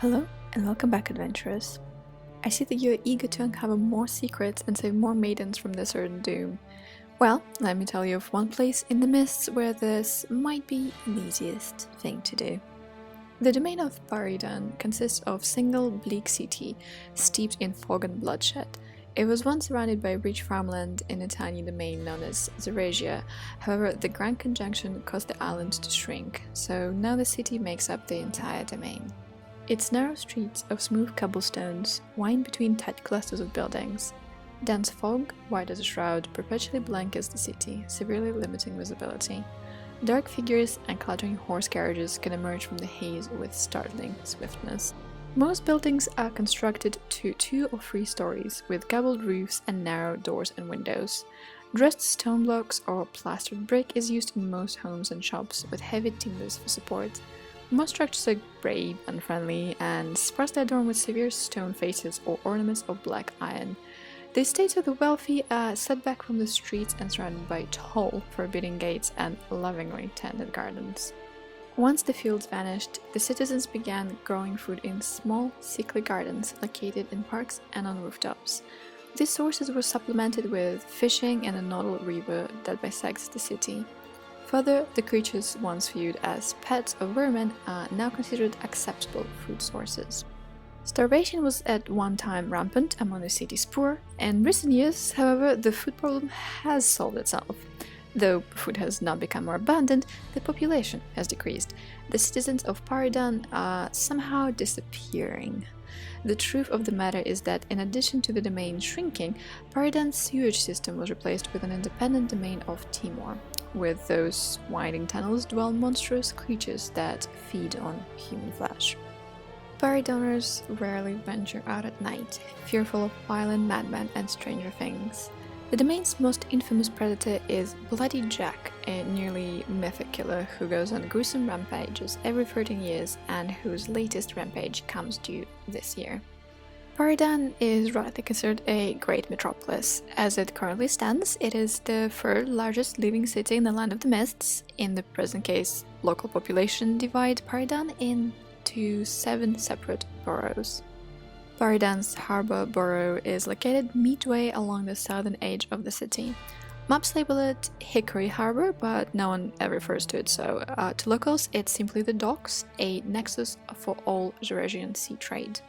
Hello and welcome back, adventurers. I see that you're eager to uncover more secrets and save more maidens from their certain doom. Well, let me tell you of one place in the mists where this might be the easiest thing to do. The domain of Paridon consists of a single bleak city steeped in fog and bloodshed. It was once surrounded by rich farmland in a tiny domain known as Zorasia. However, the Grand Conjunction caused the island to shrink, so now the city makes up the entire domain. Its narrow streets of smooth cobblestones wind between tight clusters of buildings. Dense fog, white as a shroud, perpetually blankets the city, severely limiting visibility. Dark figures and clattering horse carriages can emerge from the haze with startling swiftness. Most buildings are constructed to 2 or 3 stories, with gabled roofs and narrow doors and windows. Dressed stone blocks or plastered brick is used in most homes and shops, with heavy timbers for support. Most structures are grey, unfriendly, and sparsely adorned with severe stone faces or ornaments of black iron. The estates of the wealthy are set back from the streets and surrounded by tall, forbidding gates and lovingly tended gardens. Once the fields vanished, the citizens began growing food in small, sickly gardens located in parks and on rooftops. These sources were supplemented with fishing and a nodal river that bisects the city. Further, the creatures once viewed as pets of vermin are now considered acceptable food sources. Starvation was at one time rampant among the city's poor. In recent years, however, the food problem has solved itself. Though food has not become more abundant, the population has decreased. The citizens of Paridon are somehow disappearing. The truth of the matter is that in addition to the domain shrinking, Paridon's sewage system was replaced with an independent domain of Timor. With those winding tunnels dwell monstrous creatures that feed on human flesh. Paridoners rarely venture out at night, fearful of violent madmen and stranger things. The domain's most infamous predator is Bloody Jack, a nearly mythic killer who goes on gruesome rampages every 13 years and whose latest rampage comes due this year. Paridon is rightly considered a great metropolis. As it currently stands, it is the 3rd largest living city in the Land of the Mists. In the present case, local population divide Paridon into 7 separate boroughs. Paridon's Harbor borough is located midway along the southern edge of the city. Maps label it Hickory Harbor, but no one ever refers to it so. To locals, it's simply the docks, a nexus for all Eurasian sea trade.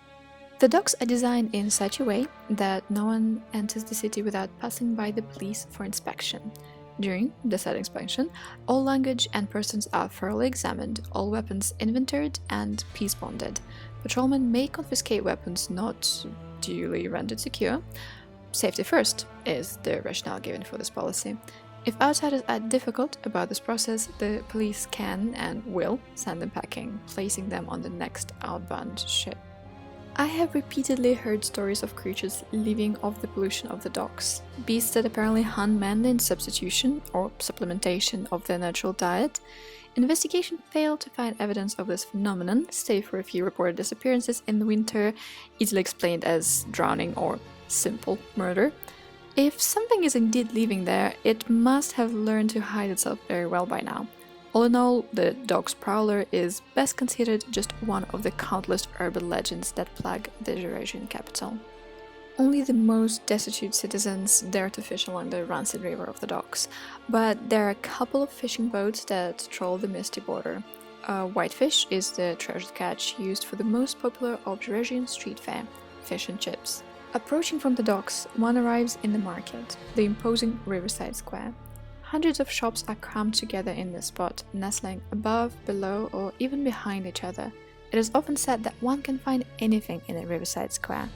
The docks are designed in such a way that no one enters the city without passing by the police for inspection. During the said inspection, all luggage and persons are thoroughly examined, all weapons inventoried and peace bonded. Patrolmen may confiscate weapons not duly rendered secure. Safety first is the rationale given for this policy. If outsiders are difficult about this process, the police can and will send them packing, placing them on the next outbound ship. I have repeatedly heard stories of creatures living off the pollution of the docks. Beasts that apparently hunt men in substitution or supplementation of their natural diet. Investigation failed to find evidence of this phenomenon, save for a few reported disappearances in the winter, easily explained as drowning or simple murder. If something is indeed living there, it must have learned to hide itself very well by now. All in all, the Docks Prowler is best considered just one of the countless urban legends that plague the Eurasian capital. Only the most destitute citizens dare to fish along the rancid river of the docks, but there are a couple of fishing boats that troll the misty border. Whitefish is the treasured catch used for the most popular of Eurasian street fare, fish and chips. Approaching from the docks, one arrives in the market, the imposing Riverside Square. Hundreds of shops are crammed together in this spot, nestling above, below, or even behind each other. It is often said that one can find anything in a Riverside Square.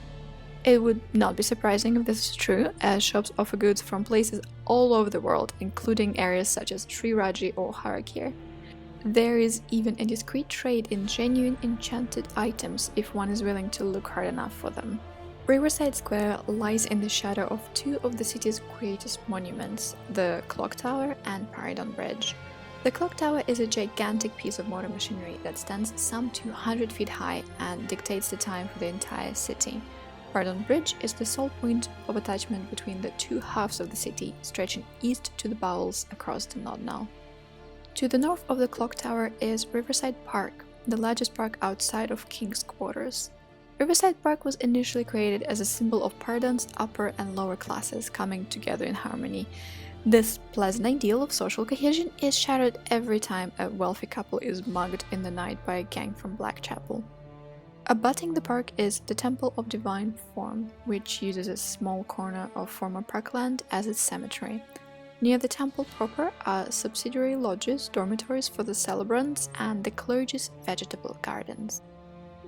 It would not be surprising if this is true, as shops offer goods from places all over the world, including areas such as Sriraji or Harakir. There is even a discreet trade in genuine enchanted items if one is willing to look hard enough for them. Riverside Square lies in the shadow of 2 of the city's greatest monuments, the Clock Tower and Paridon Bridge. The Clock Tower is a gigantic piece of modern machinery that stands some 200 feet high and dictates the time for the entire city. Paridon Bridge is the sole point of attachment between the 2 halves of the city, stretching east to the Bowels across the Nodnal. To the north of the clock tower is Riverside Park, the largest park outside of King's Quarters. Riverside Park was initially created as a symbol of Paridon's upper and lower classes coming together in harmony. This pleasant ideal of social cohesion is shattered every time a wealthy couple is mugged in the night by a gang from Blackchapel. Abutting the park is the Temple of Divine Form, which uses a small corner of former parkland as its cemetery. Near the temple proper are subsidiary lodges, dormitories for the celebrants, and the clergy's vegetable gardens.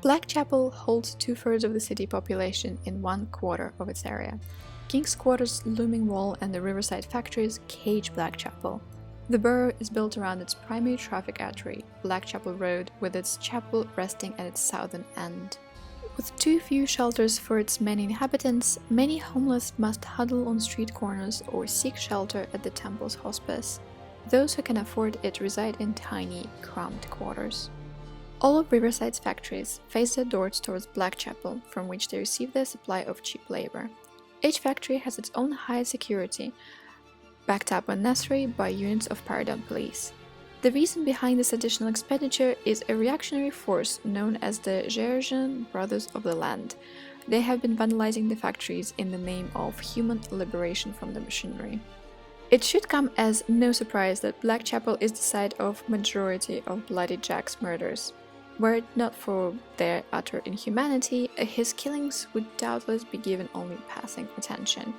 Blackchapel holds 2/3 of the city population in 1/4 of its area. King's Quarters' looming wall and the Riverside factories cage Blackchapel. The borough is built around its primary traffic artery, Blackchapel Road, with its chapel resting at its southern end. With too few shelters for its many inhabitants, many homeless must huddle on street corners or seek shelter at the temple's hospice. Those who can afford it reside in tiny, cramped quarters. All of Riverside's factories face their doors towards Blackchapel, from which they receive their supply of cheap labor. Each factory has its own high security, backed up when necessary by units of Paridon police. The reason behind this additional expenditure is a reactionary force known as the Georgian Brothers of the Land. They have been vandalizing the factories in the name of human liberation from the machinery. It should come as no surprise that Blackchapel is the site of majority of Bloody Jack's murders. Were it not for their utter inhumanity, his killings would doubtless be given only passing attention.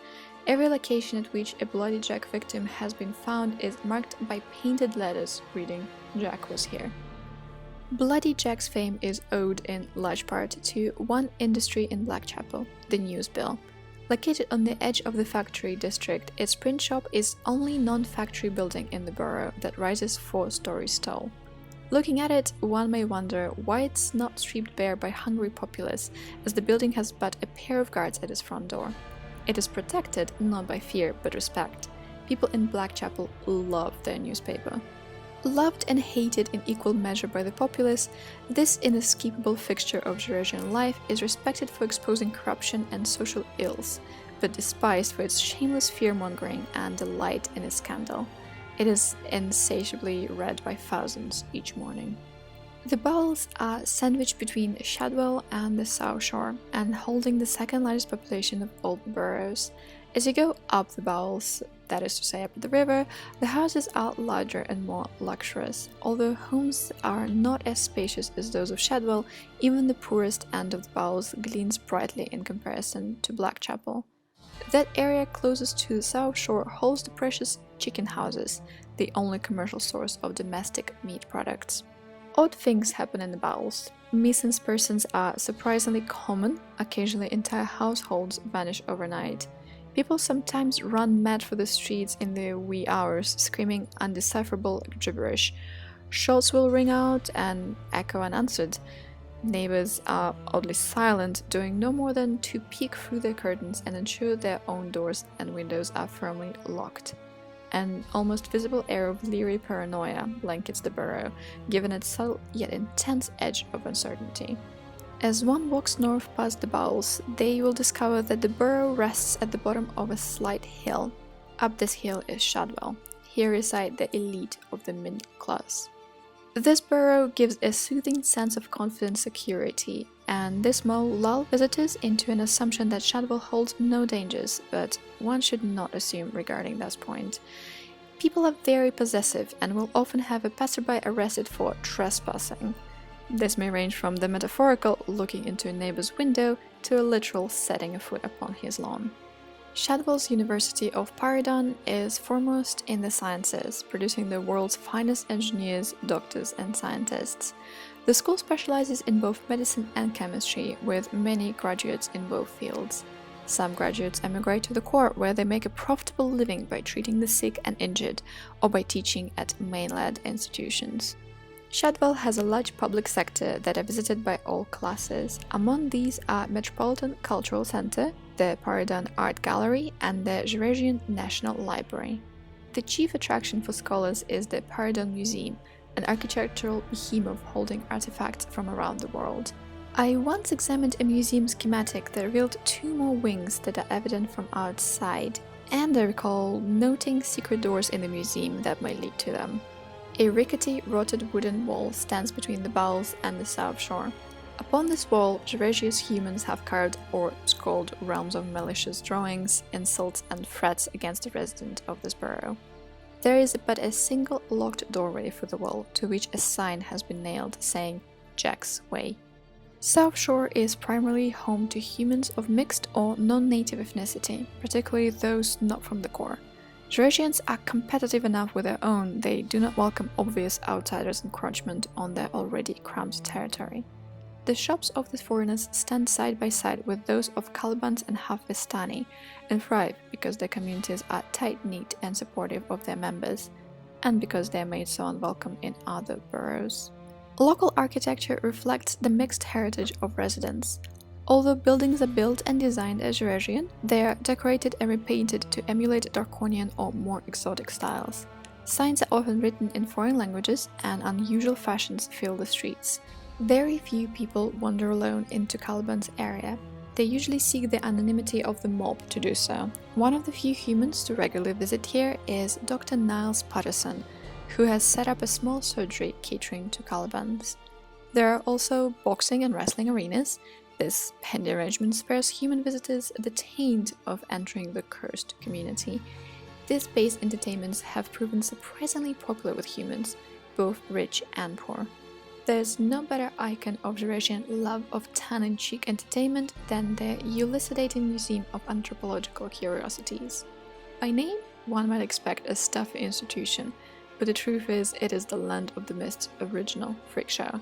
Every location at which a Bloody Jack victim has been found is marked by painted letters reading, "Jack was here." Bloody Jack's fame is owed in large part to one industry in Blackchapel, the Newsbill. Located on the edge of the factory district, its print shop is only non-factory building in the borough that rises 4 stories tall. Looking at it, one may wonder why it's not stripped bare by hungry populace, as the building has but a pair of guards at its front door. It is protected not by fear but respect. People in Blackchapel love their newspaper. Loved and hated in equal measure by the populace, this inescapable fixture of Georgian life is respected for exposing corruption and social ills, but despised for its shameless fear-mongering and delight in its scandal. It is insatiably read by thousands each morning. The Bowels are sandwiched between Shadwell and the South Shore, and holding the second largest population of all the boroughs. As you go up the Bowels, that is to say up the river, the houses are larger and more luxurious. Although homes are not as spacious as those of Shadwell, even the poorest end of the Bowels gleams brightly in comparison to Blackchapel. That area closest to the South Shore holds the precious chicken houses, the only commercial source of domestic meat products. Odd things happen in the Bowels. Missing persons are surprisingly common. Occasionally entire households vanish overnight. People sometimes run mad for the streets in the wee hours, screaming undecipherable gibberish. Shots will ring out and echo unanswered. Neighbors are oddly silent, doing no more than to peek through their curtains and ensure their own doors and windows are firmly locked. An almost visible air of leery paranoia blankets the borough, given its subtle yet intense edge of uncertainty. As one walks north past the Bowels, they will discover that the borough rests at the bottom of a slight hill. Up this hill is Shadwell. Here reside the elite of the middle class. This borough gives a soothing sense of confident security, and this mall lulls visitors into an assumption that Shadwell holds no dangers, but one should not assume regarding this point. People are very possessive and will often have a passerby arrested for trespassing. This may range from the metaphorical looking into a neighbor's window to a literal setting a foot upon his lawn. Shadwell's University of Paridon is foremost in the sciences, producing the world's finest engineers, doctors, and scientists. The school specializes in both medicine and chemistry, with many graduates in both fields. Some graduates emigrate to the core, where they make a profitable living by treating the sick and injured, or by teaching at mainland institutions. Shadwell has a large public sector that are visited by all classes. Among these are Metropolitan Cultural Center, the Paridon Art Gallery, and the Georgian National Library. The chief attraction for scholars is the Paridon Museum, an architectural behemoth holding artifacts from around the world. I once examined a museum schematic that revealed 2 more wings that are evident from outside, and I recall noting secret doors in the museum that might lead to them. A rickety, rotted wooden wall stands between the Bowels and the south shore. Upon this wall, Jurassia's humans have carved or scrawled realms of malicious drawings, insults, and threats against the resident of this borough. There is but a single locked doorway for the wall, to which a sign has been nailed saying Jack's Way. South Shore is primarily home to humans of mixed or non-native ethnicity, particularly those not from the core. Jurassians are competitive enough with their own, they do not welcome obvious outsiders' encroachment on their already cramped territory. The shops of the foreigners stand side by side with those of Calibans and Half-Vistani, and thrive because their communities are tight-knit and supportive of their members, and because they are made so unwelcome in other boroughs. Local architecture reflects the mixed heritage of residents. Although buildings are built and designed as Eurasian, they are decorated and repainted to emulate Draconian or more exotic styles. Signs are often written in foreign languages, and unusual fashions fill the streets. Very few people wander alone into Caliban's area. They usually seek the anonymity of the mob to do so. One of the few humans to regularly visit here is Dr. Niles Patterson, who has set up a small surgery catering to Calibans. There are also boxing and wrestling arenas. This handy arrangement spares human visitors the taint of entering the cursed community. These base entertainments have proven surprisingly popular with humans, both rich and poor. There's no better icon of Eurasian love of tongue-in-cheek entertainment than the elucidating Museum of Anthropological Curiosities. By name, one might expect a stuffy institution, but the truth is it is the Land of the Mist's original freak show.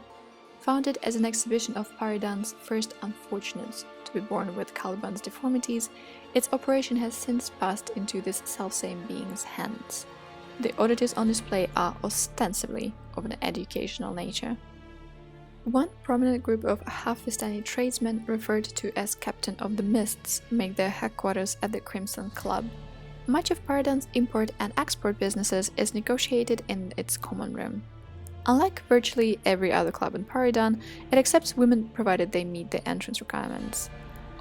Founded as an exhibition of Paridon's first unfortunates to be born with Caliban's deformities, its operation has since passed into this selfsame being's hands. The oddities on display are ostensibly of an educational nature. One prominent group of Half-Vistani tradesmen, referred to as Captain of the Mists, make their headquarters at the Crimson Club. Much of Paridon's import and export businesses is negotiated in its common room. Unlike virtually every other club in Paridon, it accepts women provided they meet the entrance requirements.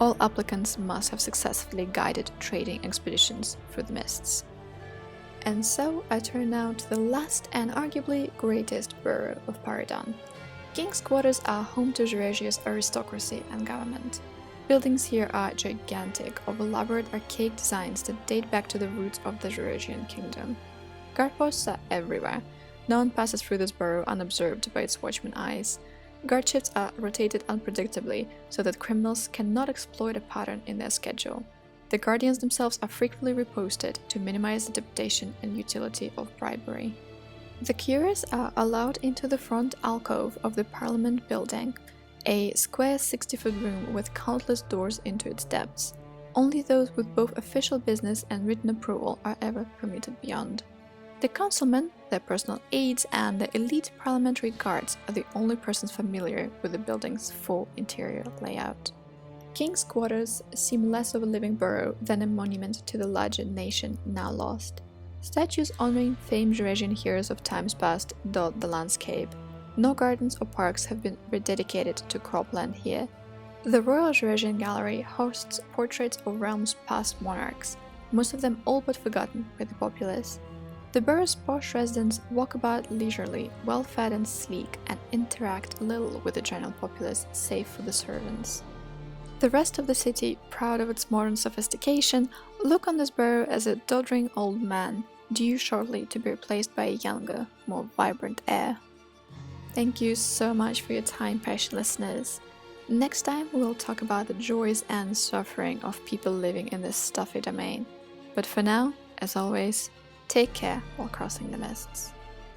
All applicants must have successfully guided trading expeditions through the mists. And so I turn now to the last and arguably greatest borough of Paridon. King's Quarters are home to Jurassia's aristocracy and government. Buildings here are gigantic, of elaborate archaic designs that date back to the roots of the Jurassian kingdom. Guard posts are everywhere. No one passes through this borough unobserved by its watchman eyes. Guard shifts are rotated unpredictably, so that criminals cannot exploit a pattern in their schedule. The guardians themselves are frequently reposted to minimize the temptation and utility of bribery. The curious are allowed into the front alcove of the Parliament building, a square 60-foot room with countless doors into its depths. Only those with both official business and written approval are ever permitted beyond. The councilmen, their personal aides, and the elite parliamentary guards are the only persons familiar with the building's full interior layout. King's Quarters seem less of a living borough than a monument to the larger nation now lost. Statues honoring famed Eurasian heroes of times past dot the landscape. No gardens or parks have been rededicated to cropland here. The Royal Eurasian Gallery hosts portraits of realm's past monarchs, most of them all but forgotten by the populace. The borough's posh residents walk about leisurely, well-fed and sleek, and interact little with the general populace save for the servants. The rest of the city, proud of its modern sophistication, look on this borough as a doddering old man, due shortly to be replaced by a younger, more vibrant heir. Thank you so much for your time, patient listeners. Next time we will talk about the joys and suffering of people living in this stuffy domain. But for now, as always, take care while crossing the mists.